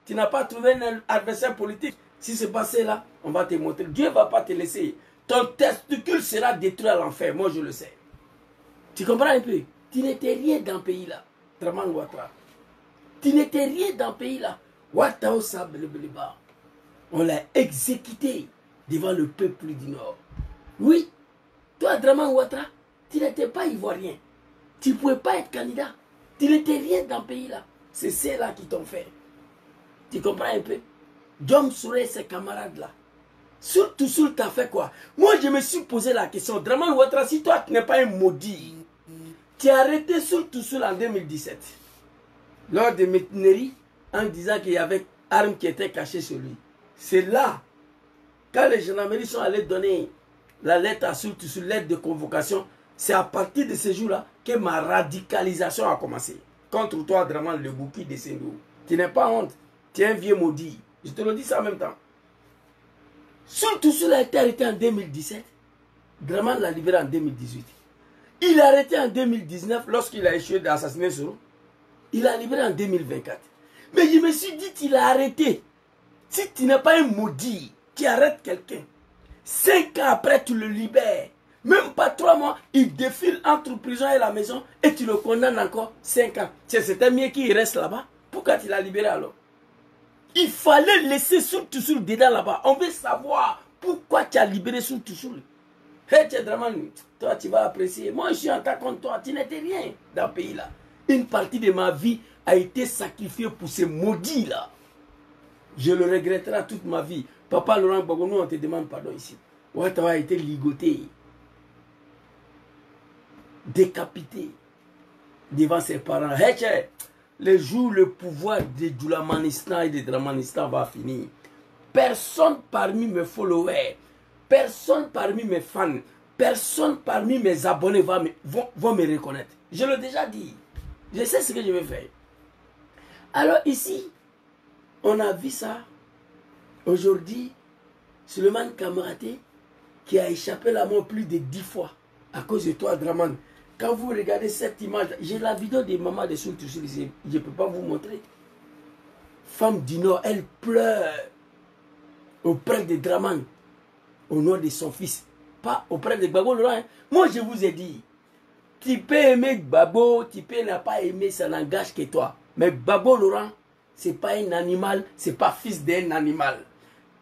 Tu n'as pas trouvé un adversaire politique. Si c'est passé là, on va te montrer. Dieu ne va pas te laisser. Ton testicule sera détruit à l'enfer. Moi, je le sais. Tu comprends un peu? Tu n'étais rien dans le pays là. Dramane Ouattara. Tu n'étais rien dans le pays là. Ouattara Sabelebeleba. On l'a exécuté devant le peuple du Nord. Oui, toi, Dramane Ouattara, tu n'étais pas ivoirien. Tu ne pouvais pas être candidat. Tu n'étais rien dans le pays là. C'est ceux-là qui t'ont fait. Tu comprends un peu? Djom Souré, ses camarades là. Surtout, t'as fait quoi? Moi, je me suis posé la question. Dramane Ouattara, si toi, tu n'es pas un maudit, tu as arrêté surtout en 2017. Lors de mutineries, en disant qu'il y avait armes qui étaient cachées sur lui. C'est là, quand les gendarmeries sont allés donner la lettre à surtout lettre de convocation, c'est à partir de ce jour-là que ma radicalisation a commencé. Contre toi, Dramane le Bouki de Sendou. Tu n'es pas honte. Tu es un vieux maudit. Je te le dis ça en même temps. Surtout a été arrêté en 2017. Dramane l'a libéré en 2018. Il a arrêté en 2019 lorsqu'il a échoué d'assassiner Soro. Il a libéré en 2024. Mais je me suis dit, il a arrêté. Si tu n'es pas un maudit qui arrête quelqu'un, 5 ans après, tu le libères. Même pas 3 mois, il défile entre prison et la maison et tu le condamnes encore 5 ans. C'était mieux qu'il reste là-bas. Pourquoi tu l'as libéré alors? Il fallait laisser surtout dedans là-bas. On veut savoir pourquoi tu as libéré surtout. Hey, Dramane, toi tu vas apprécier. Moi je suis en tas contre toi. Tu n'étais rien dans le pays là. Une partie de ma vie a été sacrifiée pour ces maudits là. Je le regretterai toute ma vie. Papa Laurent Gbagbo, nous on te demande pardon ici. Ouattara a été ligoté, décapité devant ses parents. Hey, le jour où le pouvoir de Djoulamanistan et de Dramanistan va finir, personne parmi mes followers, personne parmi mes fans, personne parmi mes abonnés vont me reconnaître. Je l'ai déjà dit. Je sais ce que je vais faire. Alors ici, on a vu ça. Aujourd'hui, Suleiman Kamaraté, qui a échappé la mort plus de 10 fois à cause de toi, Dramane. Quand vous regardez cette image, j'ai la vidéo de maman de Soultoussou, je ne peux pas vous montrer. Femme du Nord, elle pleure auprès de Dramane, au nom de son fils. Pas auprès de Gbagbo Laurent. Hein. Moi, je vous ai dit, tu peux aimer Gbagbo, tu peux ne pas aimer, ça n'engage que toi. Mais Gbagbo Laurent, ce n'est pas un animal, ce n'est pas fils d'un animal.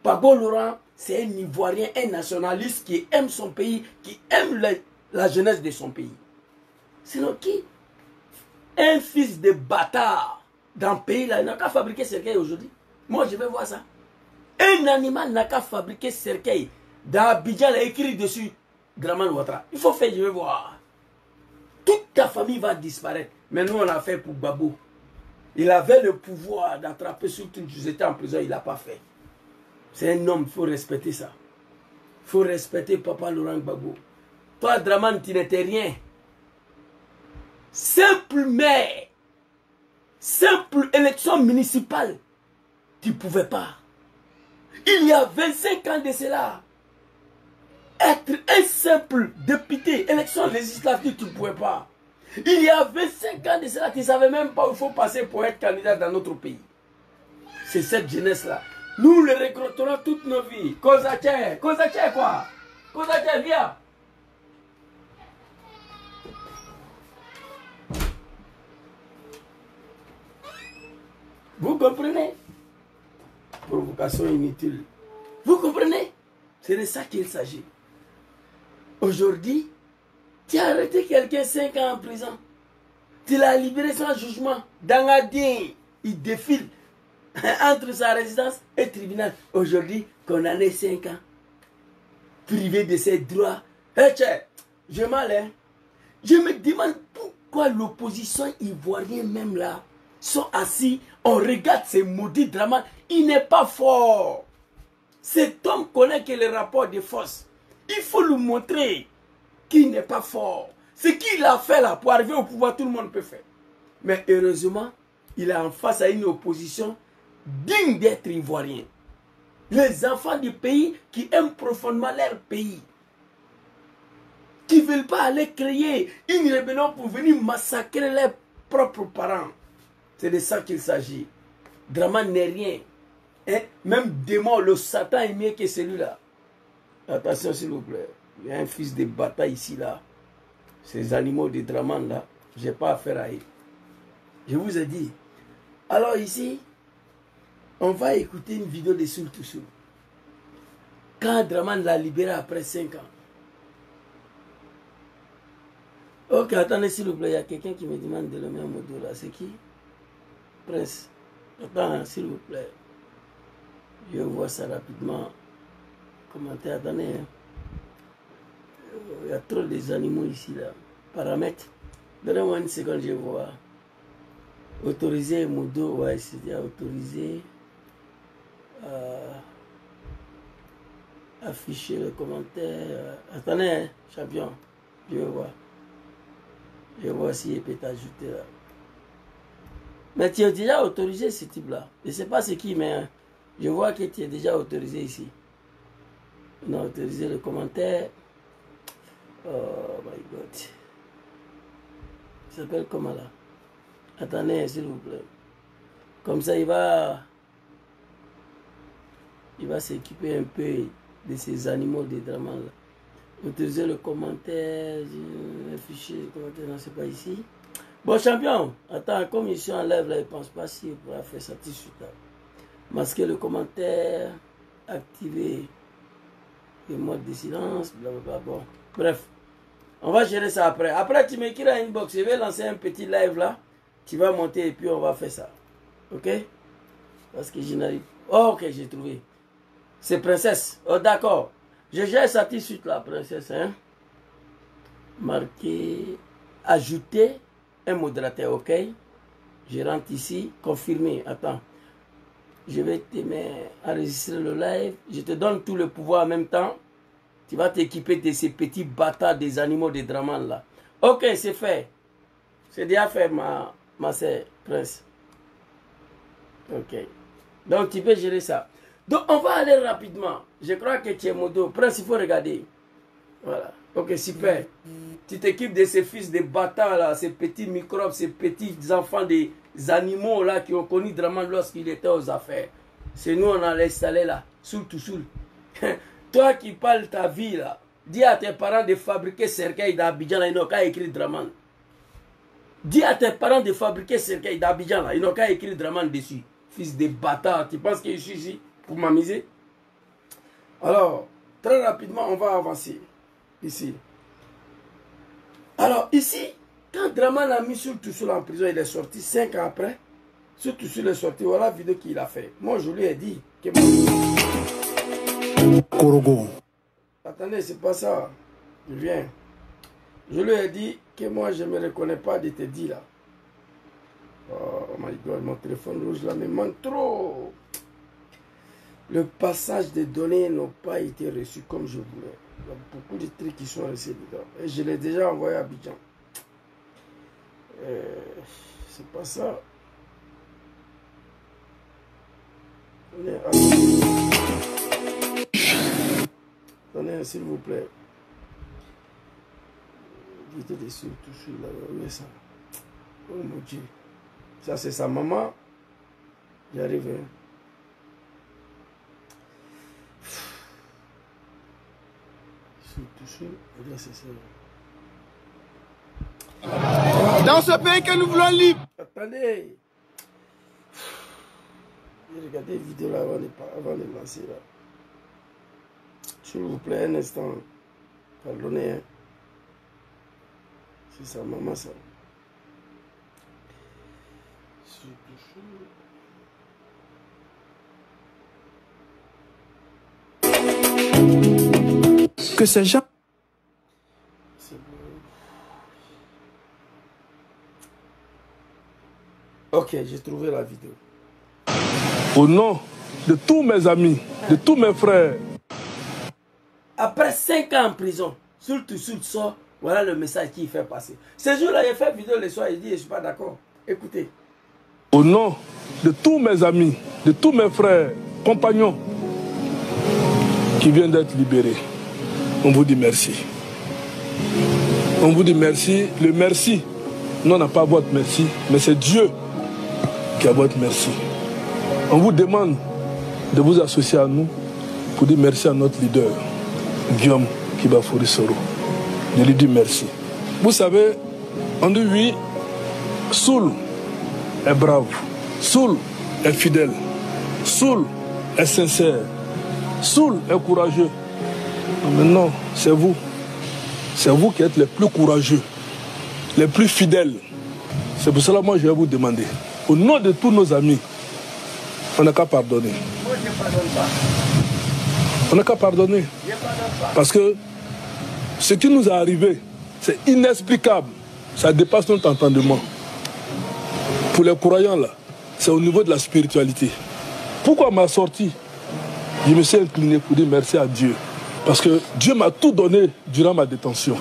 Gbagbo Laurent, c'est un Ivoirien, un nationaliste qui aime son pays, qui aime la jeunesse de son pays. Sinon qui? Un fils de bâtard dans le pays là, il n'a qu'à fabriquer cercueil aujourd'hui. Moi je vais voir ça. Un animal n'a qu'à fabriquer cercueil. Dans Abidjan, il a écrit dessus Dramane Ouattara. Il faut faire, je vais voir. Toute ta famille va disparaître. Mais nous on a fait pour Gbagbo. Il avait le pouvoir d'attraper surtout qu'ils étaient en prison, il n'a pas fait. C'est un homme, il faut respecter ça. Il faut respecter Papa Laurent Gbagbo. Toi Dramane, tu n'étais rien. Simple maire, simple élection municipale, tu ne pouvais pas. Il y a 25 ans de cela, être un simple député, élection législative, tu ne pouvais pas. Il y a 25 ans de cela, tu ne savais même pas où il faut passer pour être candidat dans notre pays. C'est cette jeunesse-là. Nous le regretterons toutes nos vies. Kozaché quoi? Kozaché, viens. Vous comprenez? Provocation inutile. Vous comprenez? C'est de ça qu'il s'agit. Aujourd'hui, tu as arrêté quelqu'un 5 ans en prison. Tu l'as libéré sans jugement. Dans Adien, il défile entre sa résidence et le tribunal. Aujourd'hui, condamné 5 ans. Privé de ses droits. Hey, je m'en hein. Je me demande pourquoi l'opposition ivoirienne même là sont assis, on regarde ces maudits Dramane, il n'est pas fort. Cet homme connaît que les rapports de force. Il faut lui montrer qu'il n'est pas fort. Ce qu'il a fait là pour arriver au pouvoir, tout le monde peut faire. Mais heureusement, il est en face à une opposition digne d'être ivoirien. Les enfants du pays qui aiment profondément leur pays. Qui ne veulent pas aller créer une rébellion pour venir massacrer leurs propres parents. C'est de ça qu'il s'agit. Draman n'est rien. Hein? Même démon, le Satan est mieux que celui-là. Attention s'il vous plaît. Il y a un fils de bataille ici, là. Ces animaux de Draman, là, je n'ai pas affaire à eux. Je vous ai dit. Alors ici, on va écouter une vidéo de Soul to Soul. Quand Draman l'a libéré après 5 ans. Ok, attendez s'il vous plaît, il y a quelqu'un qui me demande de le mettre au dos là. C'est qui? Prince. Attends, s'il vous plaît. Je vois ça rapidement. Commentaire, attendez. Il y a trop des animaux ici là. Paramètres. Donnez-moi une seconde, je vois. Autoriser Modo, ouais, c'est autorisé. Afficher le commentaire. Attendez, hein, champion. Je vais voir. Je vais voir s'il peut t'ajouter là. Mais tu es déjà autorisé ce type-là. Je ne sais pas c'est qui, mais je vois que tu es déjà autorisé ici. On a autorisé le commentaire. Oh my God. Il s'appelle comment là? Attendez, s'il vous plaît. Comme ça, il va s'équiper un peu de ces animaux de Draman là. Autoriser le commentaire, afficher le commentaire, non, c'est pas ici. Bon, champion, attends, comme je suis en live là, je ne pense pas si il pourra faire ça tout de suite là. Masquer le commentaire, activer le mode de silence, blablabla. Bon, bref, on va gérer ça après. Après, tu m'écris à inbox, je vais lancer un petit live là. Tu vas monter et puis on va faire ça. Ok? Parce que je n'arrive pas. Oh, ok, j'ai trouvé. C'est princesse. Oh, d'accord. Je gère ça tout de suite là, princesse. Hein? Marquer. Ajouter un modérateur, ok? Je rentre ici. Confirmer. Attends. Je vais te mettre enregistrer le live. Je te donne tout le pouvoir en même temps. Tu vas t'équiper de ces petits bâtards des animaux de Draman là. Ok, c'est fait. C'est déjà fait, ma sœur, Prince. Ok. Donc, tu peux gérer ça. Donc, on va aller rapidement. Je crois que tu es modo. Prince, il faut regarder. Voilà. Ok, super. Tu t'équipes de ces fils de bâtards là, ces petits microbes, ces petits enfants des animaux là qui ont connu Draman lorsqu'il était aux affaires. C'est nous, on a installé là. Soul to Soul. Toi qui parles ta vie là, dis à tes parents de fabriquer cercueil d'Abidjan là, ils n'ont qu'à écrire Draman. Dis à tes parents de fabriquer cercueil d'Abidjan là, ils n'ont qu'à écrire Draman dessus. Fils de bâtard, tu penses que je suis ici pour m'amuser? Alors, très rapidement, on va avancer. Ici. Alors, ici, quand Draman a mis Soul to Soul en prison, il est sorti 5 ans après. Soul to Soul est sorti, voilà la vidéo qu'il a fait. Moi, je lui ai dit que... Korogo. Attendez, c'est pas ça. Je viens. Je lui ai dit que moi, je ne me reconnais pas de te dire là. Oh my God, mon téléphone rouge là me manque trop. Le passage des données n'ont pas été reçu comme je voulais. Il y a beaucoup de trucs qui sont restés dedans. Et je l'ai déjà envoyé à Abidjan. C'est pas ça. Attendez, s'il vous plaît. Vidéo dessus, tout là. Où est ça? Oh mon Dieu. Ça, c'est sa maman. J'arrive. Hein. Dans ce pays que nous voulons libre. Attendez. J'ai regardé la vidéo là avant de lancer là. S'il vous plaît, un instant. Pardonnez. Hein. C'est sa maman ça. Que ces gens... Ok, j'ai trouvé la vidéo. Au nom de tous mes amis, de tous mes frères. Après 5 ans en prison, Soul to Soul sort, voilà le message qu'il fait passer. Ce jour-là, il a fait vidéo le soir, il dit, je ne suis pas d'accord. Écoutez. Au nom de tous mes amis, de tous mes frères, compagnons, qui viennent d'être libérés, on vous dit merci. On vous dit merci. Le merci, nous on n'a pas votre merci, mais c'est Dieu qui a votre merci. On vous demande de vous associer à nous pour dire merci à notre leader, Guillaume Kibafouri Soro. De lui dire merci. Vous savez, on dit oui, Soul est brave, Soul est fidèle, Soul est sincère, Soul est courageux. Maintenant, c'est vous. C'est vous qui êtes les plus courageux, les plus fidèles. C'est pour cela que moi je vais vous demander, au nom de tous nos amis, on n'a qu'à pardonner. Moi, je ne pardonne pas. On n'a qu'à pardonner. Je ne pardonne pas. Parce que ce qui nous est arrivé, c'est inexplicable. Ça dépasse notre entendement. Pour les croyants, là, c'est au niveau de la spiritualité. Pourquoi ma sortie, je me suis incliné pour dire merci à Dieu. Parce que Dieu m'a tout donné durant ma détention.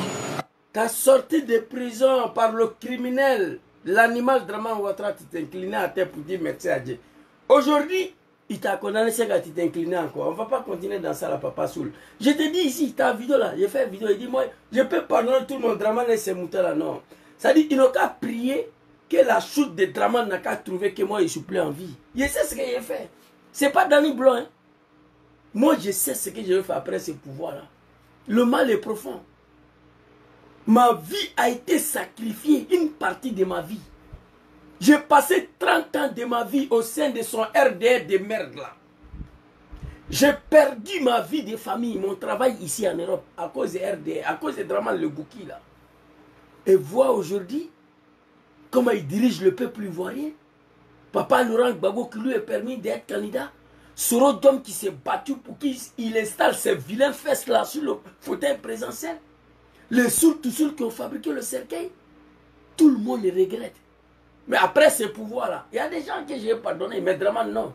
Ta sortie de prison par le criminel, l'animal Draman Ouattara, tu t'es incliné à terre pour dire merci à Dieu. Aujourd'hui, il t'a condamné, c'est que tu t'es incliné encore. On ne va pas continuer dans ça, là, Papa Soul. Je te dis ici, ta vidéo là, j'ai fait une vidéo, il dit, moi, je peux pardonner tout le monde, Draman et ses moutons là, non. Ça dit, il n'a qu'à prier que la chute de Draman n'a qu'à trouver que moi, je suis plus en vie. Je sais ce que j'ai fait. Ce n'est pas Danny Blanc, hein. Moi, je sais ce que je vais faire après ce pouvoir-là. Le mal est profond. Ma vie a été sacrifiée, une partie de ma vie. J'ai passé 30 ans de ma vie au sein de son RDR de merde là. J'ai perdu ma vie de famille, mon travail ici en Europe, à cause de RDR, à cause de Draman le Bouki là. Et vois aujourd'hui comment il dirige le peuple ivoirien. Papa Laurent Gbagbo qui lui a permis d'être candidat. Soro Diom qui s'est battu pour qu'il installe ses vilains fesses là sur le fauteuil présidentiel. Les Soul qui ont fabriqué le cercueil. Tout le monde les regrette. Mais après ces pouvoirs-là, il y a des gens que j'ai pardonné, mais Draman non.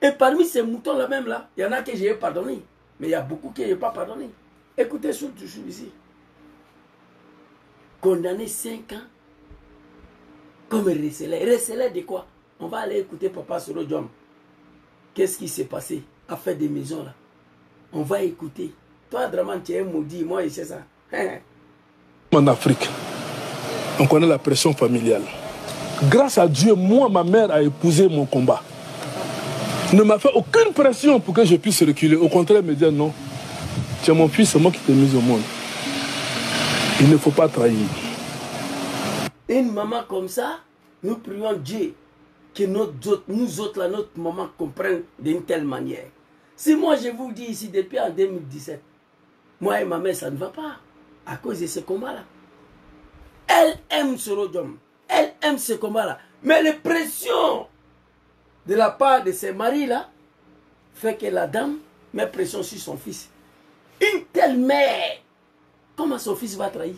Et parmi ces moutons-là même là, il y en a que j'ai pardonné. Mais il y a beaucoup que je n'ai pas pardonné. Écoutez Soul ici. Condamné 5 ans comme Resselé. Resselé de quoi? On va aller écouter Papa Soro Diom. Qu'est-ce qui s'est passé à faire des maisons là? On va écouter. Toi, Draman, tu es maudit, moi, je sais ça. En Afrique, on connaît la pression familiale. Grâce à Dieu, moi, ma mère a épousé mon combat. Ne m'a fait aucune pression pour que je puisse reculer. Au contraire, elle me dit non, tu es mon fils, c'est moi qui t'ai mis au monde. Il ne faut pas trahir. Une maman comme ça, nous prions Dieu que nous autres, là, notre maman comprenne d'une telle manière. Si moi je vous dis ici depuis en 2017, moi et ma mère ça ne va pas à cause de ce combat-là. Elle aime Soro Diom, elle aime ce combat-là. Mais les pressions de la part de ses maris-là fait que la dame met pression sur son fils. Une telle mère, comment son fils va trahir?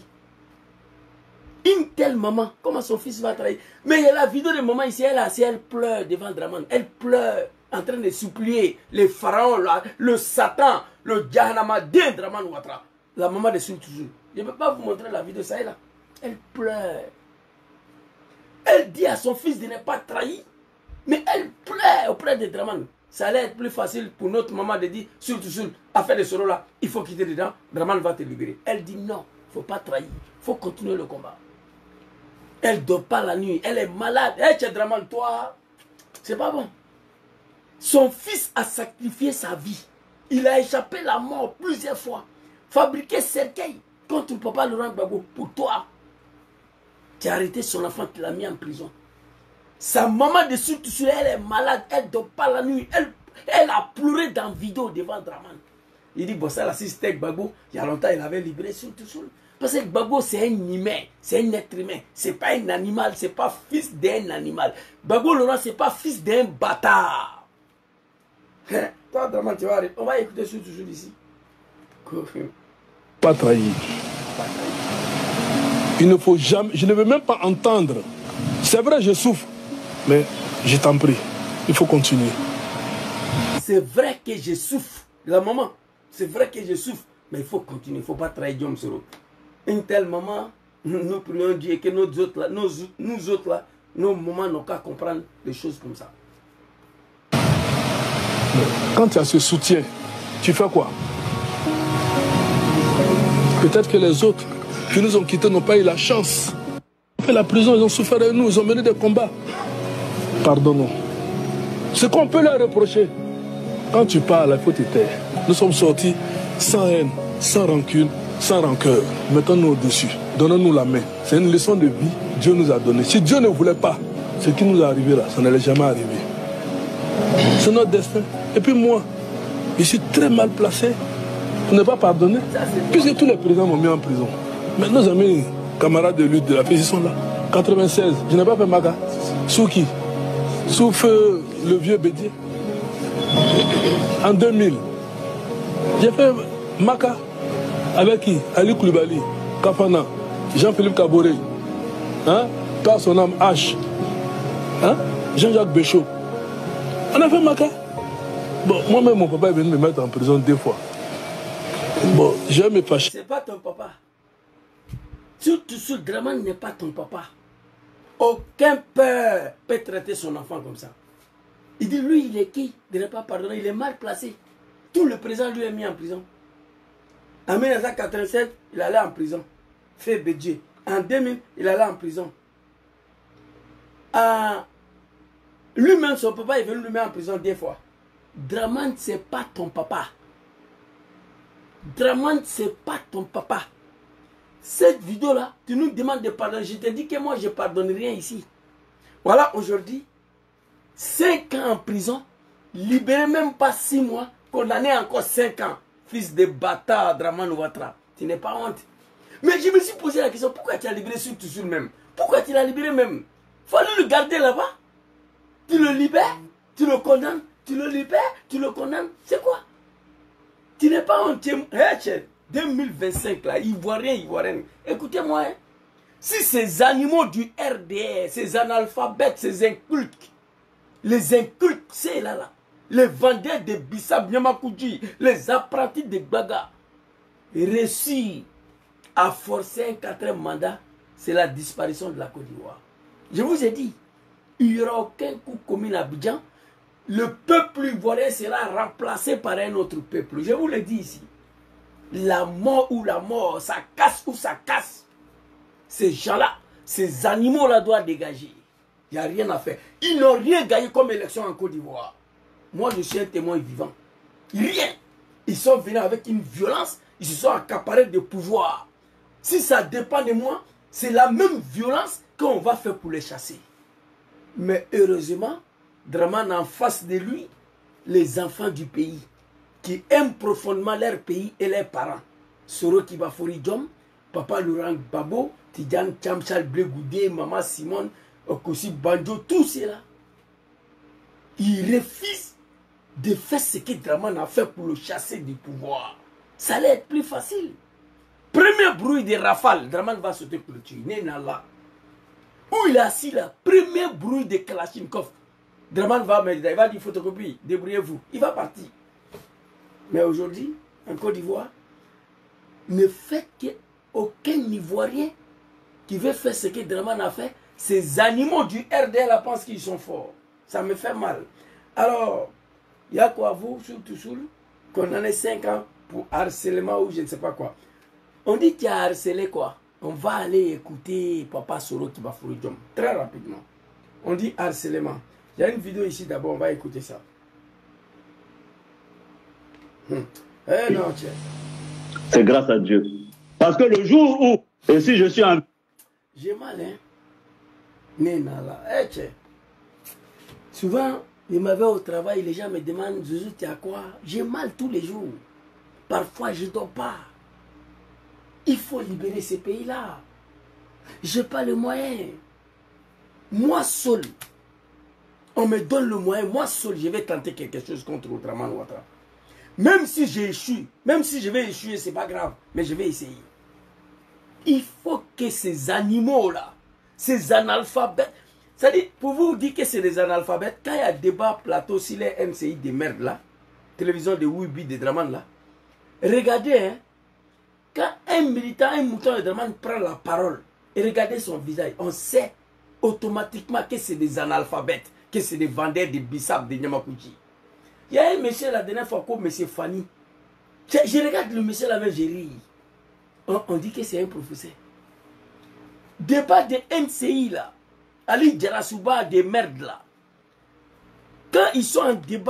Une telle maman, comment son fils va trahir? Mais il y a la vidéo de maman ici, elle est assise, elle pleure devant Draman. Elle pleure, en train de supplier les pharaons, le Satan, le Djahanama de Draman Ouattara. La maman de Soul toujours. Je ne peux pas vous montrer la vidéo, ça est là. Elle pleure. Elle dit à son fils de ne pas trahir. Mais elle pleure auprès de Draman. Ça allait être plus facile pour notre maman de dire, Soul, affaire de Soro là, il faut quitter dedans, Draman va te libérer. Elle dit non, il ne faut pas trahir, il faut continuer le combat. Elle ne dort pas la nuit, elle est malade. Hey, Draman, toi, c'est pas bon. Son fils a sacrifié sa vie. Il a échappé la mort plusieurs fois. Fabriqué cercueil contre Papa Laurent Gbagbo pour toi. Tu as arrêté son enfant, tu l'as mis en prison. Sa maman de Soul, elle est malade, elle ne dort pas la nuit. Elle a pleuré dans la vidéo devant Draman. Il dit, bon, ça, là, si c'était Gbagbo, il y a longtemps, il avait libéré Soul. Parce que Gbagbo, c'est un humain, c'est un être humain. C'est pas un animal, c'est pas fils d'un animal. Gbagbo Laurent, c'est pas fils d'un bâtard. Toi, Draman, tu vas arrêter. On va écouter Soul ici. Pas trahir. Il ne faut jamais, je ne veux même pas entendre. C'est vrai, je souffre, mais je t'en prie, il faut continuer. C'est vrai que je souffre, la maman, c'est vrai que je souffre, mais il faut continuer, il ne faut pas trahir Diom Soro. Une telle maman, nous prions Dieu que nous autres là, nos mamans n'ont qu'à comprendre des choses comme ça. Quand tu as ce soutien, tu fais quoi? Peut-être que les autres qui nous ont quittés n'ont pas eu la chance. Ils ont fait la prison, ils ont souffert de nous, ils ont mené des combats. Pardonnons. Ce qu'on peut leur reprocher, quand tu parles, il faut te taire. Nous sommes sortis sans haine, sans rancune, sans rancœur. Mettons-nous au-dessus, donnons-nous la main. C'est une leçon de vie que Dieu nous a donnée. Si Dieu ne voulait pas, ce qui nous est arrivé là, ça n'allait jamais arriver. C'est notre destin. Et puis moi, je suis très mal placé pour ne pas pardonner. Puisque tous les présidents m'ont mis en prison. Mais nos amis, camarades de lutte de la paix, ils sont là. 96, je n'ai pas fait Maga. Sous qui? Sous feu le vieux Bédier. En 2000, j'ai fait Maka avec qui? Ali Koulibaly, Kafana, Jean-Philippe Kaboré, hein? Par son âme H, hein? Jean-Jacques Béchaud. On a fait Maka. Bon, moi-même, mon papa est venu me mettre en prison 2 fois. Bon, je vais me fâcher. C'est pas ton papa. Surtout ce Dramane n'est pas ton papa. Aucun père peut traiter son enfant comme ça. Il dit, lui, il est qui de ne pas pardonner? Il est mal placé. Tout le président lui est mis en prison. En 1987, il allait en prison. Fait Bédier. En 2000, il allait en prison. Lui-même, son papa est venu le mettre en prison 2 fois. Dramane, c'est pas ton papa. Dramane, c'est pas ton papa. Cette vidéo-là, tu nous demandes de pardonner. Je te dis que moi, je ne pardonne rien ici. Voilà, aujourd'hui, 5 ans en prison, libéré même pas 6 mois, condamné encore 5 ans. Fils de bâtard, Dramane Ouattara. Tu n'es pas honte. Mais je me suis posé la question, pourquoi tu as libéré sur tout même? Pourquoi tu l'as libéré même? Il fallait le garder là-bas. Tu le libères, tu le condamnes, tu le libères, tu le condamnes. C'est quoi? Tu n'es pas honte. 2025 là, Ivoirien. Écoutez-moi, hein. Si ces animaux du RDR, ces analphabètes, ces incultes, les incultes, c'est là, les vendeurs de Bissab Nyamakoudji, les apprentis de Gbaga, réussissent à forcer un 4e mandat, c'est la disparition de la Côte d'Ivoire. Je vous ai dit, il n'y aura aucun coup commun à Abidjan. Le peuple ivoirien sera remplacé par un autre peuple. Je vous le dis ici. La mort ou la mort, ça casse ou ça casse. Ces gens-là, ces animaux-là doivent dégager. Il n'y a rien à faire. Ils n'ont rien gagné comme élection en Côte d'Ivoire. Moi, je suis un témoin vivant. Rien. Ils sont venus avec une violence. Ils se sont accaparés de pouvoir. Si ça dépend de moi, c'est la même violence qu'on va faire pour les chasser. Mais heureusement, Dramane en face de lui, les enfants du pays qui aiment profondément leur pays et leurs parents. Soro Kibafori Djom, Papa Laurent Babo, Tidjane Tchamchal Blegoudé, Maman Simone, Okosi Banjo, tous ceux-là. Ils refusent de faire ce que Dramane a fait pour le chasser du pouvoir. Ça allait être plus facile. Premier bruit de rafale, Dramane va sauter pour le tuer. Nénala. Où il est assis là, premier bruit de Kalachnikov. Dramane va m'aider, il va dire photocopie, débrouillez-vous. Il va partir. Mais aujourd'hui, en Côte d'Ivoire, ne faites qu'aucun Ivoirien qui veut faire ce que Dramane a fait, ces animaux du RDL pensent qu'ils sont forts. Ça me fait mal. Alors, il y a quoi vous, surtout, condamné 5 ans pour harcèlement ou je ne sais pas quoi. On dit qu'il y a harcelé quoi? On va aller écouter Papa Soro Kibafori Djom très rapidement. On dit harcèlement. Il y a une vidéo ici d'abord, on va écouter ça. Eh non, tiens. C'est grâce à Dieu. Parce que le jour où, et si je suis en... J'ai mal, hein. Néna là. Eh tiens. Souvent, je m'avais au travail, les gens me demandent, Zouzou, tu as quoi? J'ai mal tous les jours. Parfois, je ne dors pas. Il faut libérer ces pays-là. Je n'ai pas le moyen. Moi seul, on me donne le moyen, moi seul, je vais tenter quelque chose contre Dramane Ouattara. Même si j'échoue, même si je vais échouer, ce n'est pas grave, mais je vais essayer. Il faut que ces animaux-là, ces analphabètes, c'est-à-dire, pour vous dire que c'est des analphabètes, quand il y a débat plateau sur les MCI de merde là, télévision de Ouibi de Dramane là, regardez, hein, quand un militant, un mouton de Dramane prend la parole et regardez son visage, on sait automatiquement que c'est des analphabètes, que c'est des vendeurs de Bissap, de Nyamakoudji. Il y a un monsieur la dernière fois comme monsieur Fanny. Je regarde le monsieur là-bas, j'ai ri. On dit que c'est un professeur. Débat de NCI là, Ali Djarasouba de merde là. Quand ils sont en débat,